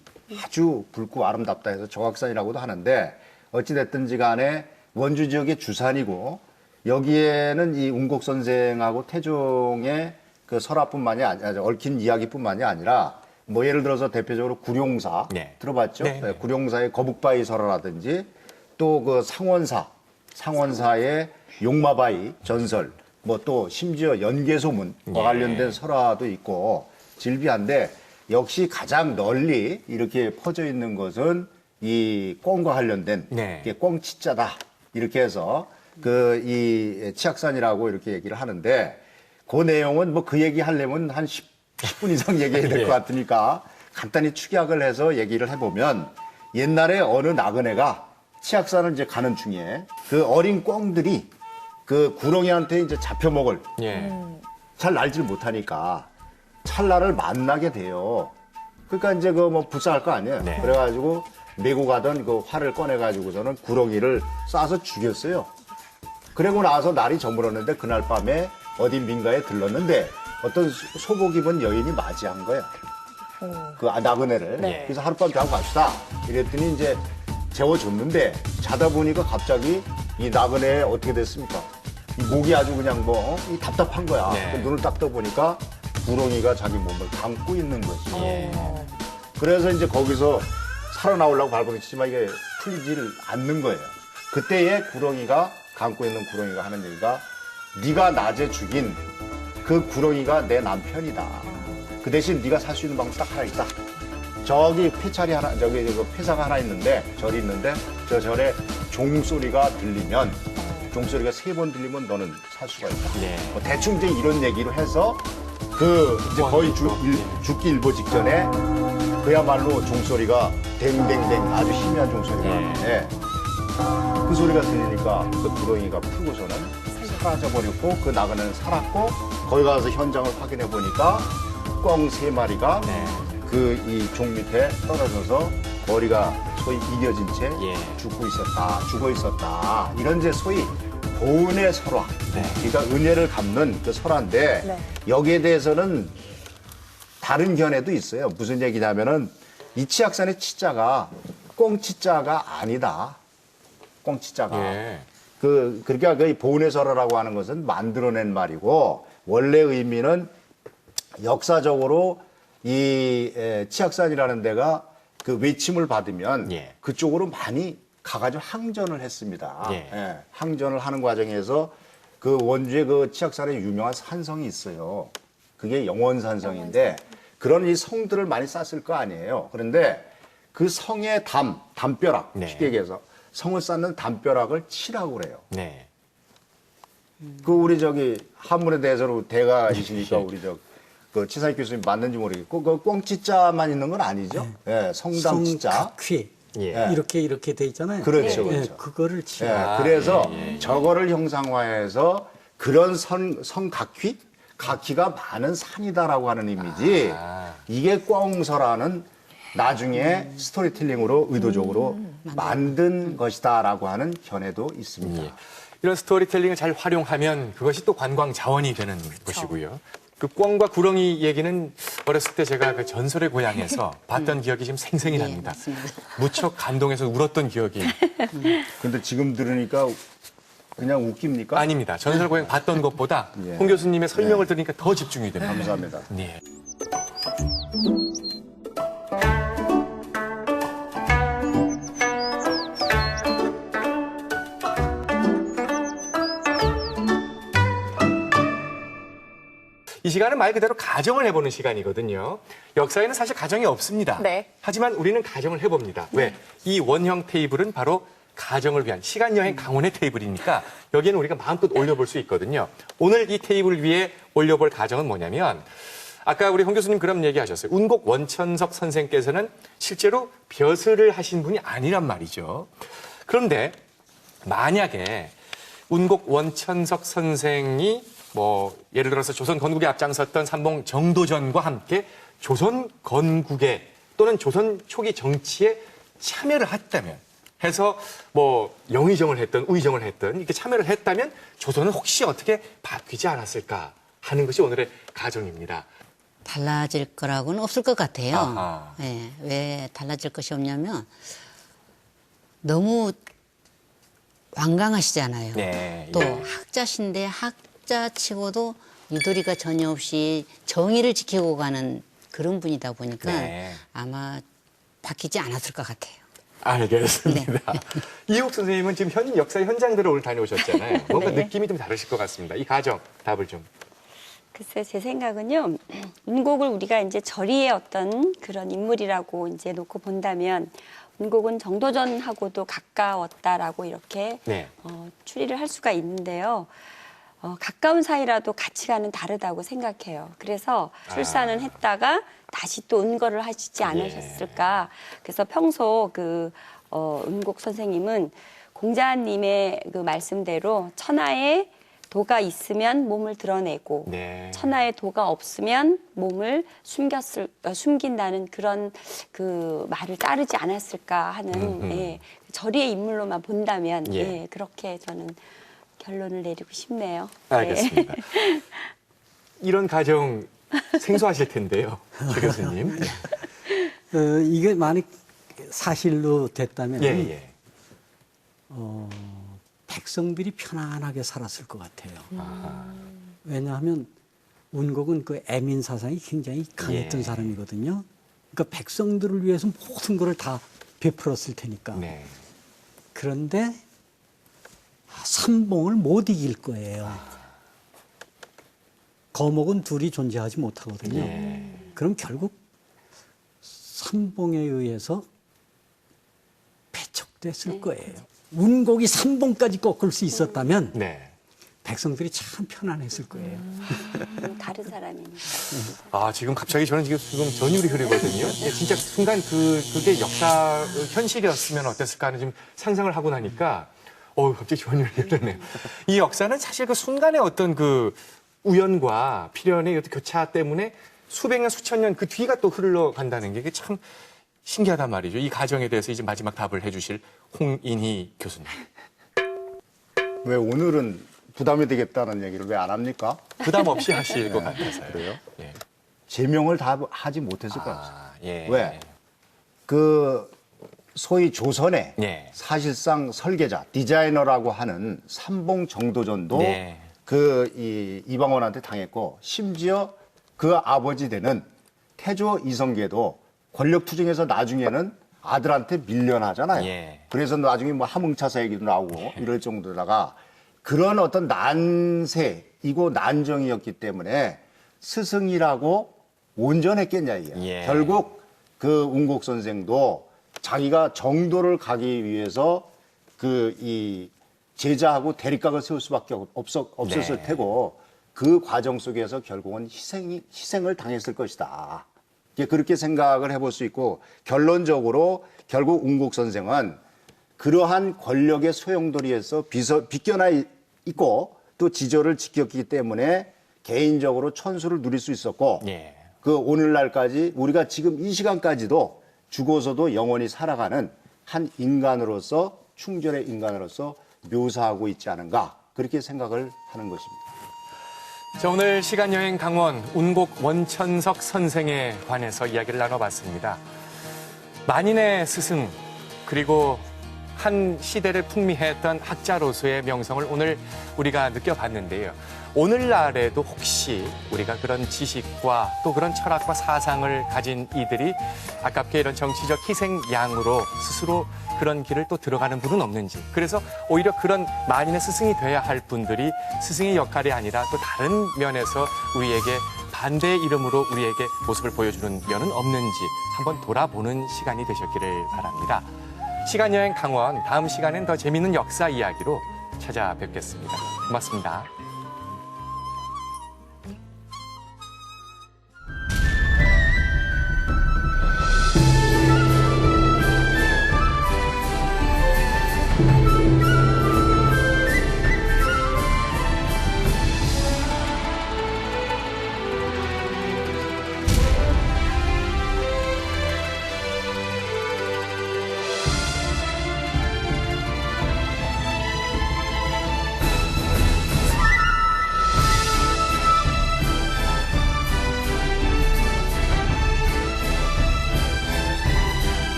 S2: 아주 붉고 아름답다 해서 적악산이라고도 하는데 어찌 됐든지 간에 원주 지역의 주산이고 여기에는 이 운곡 선생하고 태종의 그 설화뿐만이 아니라 얽힌 이야기뿐만이 아니라 뭐 예를 들어서 대표적으로 구룡사
S1: 네.
S2: 들어봤죠?
S1: 네, 네.
S2: 구룡사의 거북바위 설화라든지 또 그 상원사의 용마바위 전설 뭐 또 심지어 연개소문과
S1: 네.
S2: 관련된 설화도 있고 질비한데 역시 가장 널리 이렇게 퍼져 있는 것은 이 꿩과 관련된
S1: 네.
S2: 이게 꿩치자다 이렇게 해서 이 치악산이라고 이렇게 얘기를 하는데 그 내용은 뭐 그 얘기 하려면 한 10분 이상 얘기해야 될 것 같으니까 간단히 축약을 해서 얘기를 해보면 옛날에 어느 나그네가 치악산을 이제 가는 중에 그 어린 꿩들이 그 구렁이한테 이제 잡혀먹을
S1: 예.
S2: 잘 날질 못하니까 찰나를 만나게 돼요. 그러니까 이제 뭐 불쌍할 거 아니에요.
S1: 네.
S2: 그래가지고 메고 가던 그 활을 꺼내가지고서는 구렁이를 쏴서 죽였어요. 그러고 나서 날이 저물었는데 그날 밤에 어딘 민가에 들렀는데 어떤 소복 입은 여인이 맞이한 거예요. 그 나그네를.
S1: 네.
S2: 그래서 하룻밤 자고 갑시다. 이랬더니 이제 재워줬는데 자다 보니까 갑자기 이 나그네 어떻게 됐습니까? 이 목이 아주 그냥 이 답답한 거야.
S1: 네.
S2: 그 눈을 딱 떠보니까 구렁이가 자기 몸을 감고 있는 거지.
S1: 예.
S2: 그래서 이제 거기서 살아나오려고 발버둥치지만 이게 풀리지를 않는 거예요. 그때에 감고 있는 구렁이가 하는 얘기가 네가 낮에 죽인 그 구렁이가 내 남편이다. 그 대신 네가 살 수 있는 방법 딱 하나 있다. 저기 폐차리 하나, 폐사가 하나 있는데, 절이 있는데, 저 절에 종소리가 들리면, 종소리가 3번 들리면 너는 살 수가 있다.
S1: 네.
S2: 뭐 대충 이제 이런 얘기로 해서, 이제 거의 죽기 일보 직전에, 그야말로 종소리가 댕댕댕 아주 희미한 종소리가 나는데, 그 소리가 들리니까 그 구렁이가 풀고서는 사라져버렸고, 그 나그네는 살았고, 거기 가서 현장을 확인해 보니까, 꿩 3마리가 이 종 밑에 떨어져서 머리가 소위 이겨진 채 죽고 있었다, 죽어 있었다. 이런 이제 소위 보은의 설화. 그러니까 은혜를 갚는 그 설화인데 여기에 대해서는 다른 견해도 있어요. 무슨 얘기냐면은 이 치악산의 치자가 꽁치자가 아니다. 꽁치자가. 그러니까 그 보은의 설화라고 하는 것은 만들어낸 말이고 원래 의미는 역사적으로 이 치악산이라는 데가 그 외침을 받으면 그쪽으로 많이 가가지고 항전을 했습니다. 항전을 하는 과정에서 그 원주의 그 치악산에 유명한 산성이 있어요. 그게 영원산성인데 그런 이 성들을 많이 쌌을 거 아니에요. 그런데 그 성의 담벼락, 쉽게 얘기해서 성을 쌓는 담벼락을 치라고 그래요. 그 우리 저기 한문에 대해서로 대가이시니까 우리 그 치사익 교수님 맞는지 모르겠고 그 꽁치자만 있는 건 아니죠. 성담치자.
S3: 성각휘. 이렇게 돼 있잖아요.
S2: 그렇죠, 그렇죠.
S3: 그거를 치라.
S2: 그래서 저거를 형상화해서 그런 성각휘? 각휘가 많은 산이다라고 하는 이미지. 이게 꽁서라는 나중에 스토리텔링으로 의도적으로 만든 것이다라고 하는 견해도 있습니다.
S1: 이런 스토리텔링을 잘 활용하면 그것이 또 관광 자원이 되는 것이고요. 그 꿩과 구렁이 얘기는 어렸을 때 제가 그 전설의 고향에서 봤던 기억이 지금 생생히 납니다. 무척 감동해서 울었던 기억이.
S2: 근데 지금 들으니까 그냥 웃깁니까?
S1: 아닙니다. 전설의 고향 봤던 것보다 홍 교수님의 설명을 들으니까 더 집중이 됩니다.
S2: 감사합니다.
S1: 이 시간은 말 그대로 가정을 해보는 시간이거든요. 역사에는 사실 가정이 없습니다. 하지만 우리는 가정을 해봅니다. 왜? 이 원형 테이블은 바로 가정을 위한 시간여행 강원의 테이블이니까 여기에는 우리가 마음껏 올려볼 수 있거든요. 오늘 이 테이블 위에 올려볼 가정은 뭐냐면 아까 우리 홍 교수님 그런 얘기하셨어요. 운곡 원천석 선생께서는 실제로 벼슬을 하신 분이 아니란 말이죠. 그런데 만약에 운곡 원천석 선생이 뭐 예를 들어서 조선 건국에 앞장섰던 삼봉 정도전과 함께 조선 건국에 또는 조선 초기 정치에 참여를 했다면 해서 뭐 영의정을 했든 우의정을 했든 이렇게 참여를 했다면 조선은 혹시 어떻게 바뀌지 않았을까 하는 것이 오늘의 가정입니다.
S4: 달라질 거라고는 없을 것 같아요. 왜 달라질 것이 없냐면 너무 완강하시잖아요. 또 학자신데 학자치고도 유도리가 전혀 없이 정의를 지키고 가는 그런 분이다 보니까 아마 바뀌지 않았을 것 같아요.
S1: 알겠습니다. 이욱 선생님은 지금 현 역사 현장들을 오늘 다녀오셨잖아요. 뭔가 느낌이 좀 다르실 것 같습니다. 이 가정 답을 좀.
S8: 글쎄 제 생각은요. 운곡을 우리가 이제 절이의 어떤 그런 인물이라고 이제 놓고 본다면 운곡은 정도전하고도 가까웠다라고 이렇게 추리를 할 수가 있는데요. 가까운 사이라도 가치관은 다르다고 생각해요. 그래서 출산은 했다가 다시 또 은거를 하시지 않으셨을까. 그래서 평소 그 은곡 선생님은 공자님의 그 말씀대로 천하에 도가 있으면 몸을 드러내고 천하에 도가 없으면 몸을 숨긴다는 그런 그 말을 따르지 않았을까 하는 절이의 인물로만 본다면 그렇게 저는 결론을 내리고 싶네요.
S1: 알겠습니다. 이런 가정 생소하실 텐데요, 최 교수님.
S3: 이게 만약 사실로 됐다면 백성들이 편안하게 살았을 것 같아요. 왜냐하면 운곡은 그 애민 사상이 굉장히 강했던 사람이거든요. 그러니까 백성들을 위해서 모든 것을 다 베풀었을 테니까. 그런데 삼봉을 못 이길 거예요. 거목은 둘이 존재하지 못하거든요. 그럼 결국 삼봉에 의해서 배척됐을 거예요. 운곡이 삼봉까지 꺾을 수 있었다면 백성들이 참 편안했을 거예요.
S8: 다른 사람이니까.
S1: 지금 갑자기 저는 지금 전율이 흐르거든요. 진짜 순간 그게 역사 현실이었으면 어땠을까 하는 지금 상상을 하고 나니까 갑자기 전율이 흐르네요. 이 역사는 사실 그 순간의 어떤 그 우연과 필연의 어떤 교차 때문에 수백 년, 수천 년 그 뒤가 또 흘러간다는 게 참 신기하단 말이죠. 이 가정에 대해서 이제 마지막 답을 해주실 홍인희 교수님.
S2: 왜 오늘은 부담이 되겠다는 얘기를 왜 안 합니까?
S1: 부담 없이 하실 것 같아서요.
S2: 그래요?
S1: 예.
S2: 제명을 다 하지 못했을 것 같아요.
S1: 예.
S2: 왜? 그 소위 조선의
S1: 예.
S2: 사실상 설계자, 디자이너라고 하는 삼봉 정도전도
S1: 네.
S2: 그 이방원한테 당했고, 심지어 그 아버지 되는 태조 이성계도 권력 투쟁에서 나중에는 아들한테 밀려나잖아요.
S1: 예.
S2: 그래서 나중에 뭐 함흥차사 얘기도 나오고 이럴 정도다가 그런 어떤 난세이고 난정이었기 때문에 스승이라고 온전했겠냐 이게.
S1: 예.
S2: 결국 그 운곡 선생도 자기가 정도를 가기 위해서 그 이 제자하고 대립각을 세울 수밖에 없었을
S1: 네.
S2: 테고 그 과정 속에서 결국은 희생을 당했을 것이다. 그렇게 생각을 해볼 수 있고 결론적으로 결국 운곡 선생은 그러한 권력의 소용돌이에서 비껴나 있고 또 지조를 지켰기 때문에 개인적으로 천수를 누릴 수 있었고
S1: 예.
S2: 그 오늘날까지 우리가 지금 이 시간까지도 죽어서도 영원히 살아가는 한 인간으로서 충전의 인간으로서 묘사하고 있지 않은가 그렇게 생각을 하는 것입니다.
S1: 자, 오늘 시간여행 강원 운곡 원천석 선생에 관해서 이야기를 나눠봤습니다. 만인의 스승 그리고 한 시대를 풍미했던 학자로서의 명성을 오늘 우리가 느껴봤는데요. 오늘날에도 혹시 우리가 그런 지식과 또 그런 철학과 사상을 가진 이들이 아깝게 이런 정치적 희생양으로 스스로 그런 길을 또 들어가는 분은 없는지, 그래서 오히려 그런 만인의 스승이 돼야 할 분들이 스승의 역할이 아니라 또 다른 면에서 우리에게 반대의 이름으로 우리에게 모습을 보여주는 면은 없는지 한번 돌아보는 시간이 되셨기를 바랍니다. 시간여행 강원, 다음 시간엔 더 재미있는 역사 이야기로 찾아뵙겠습니다. 고맙습니다.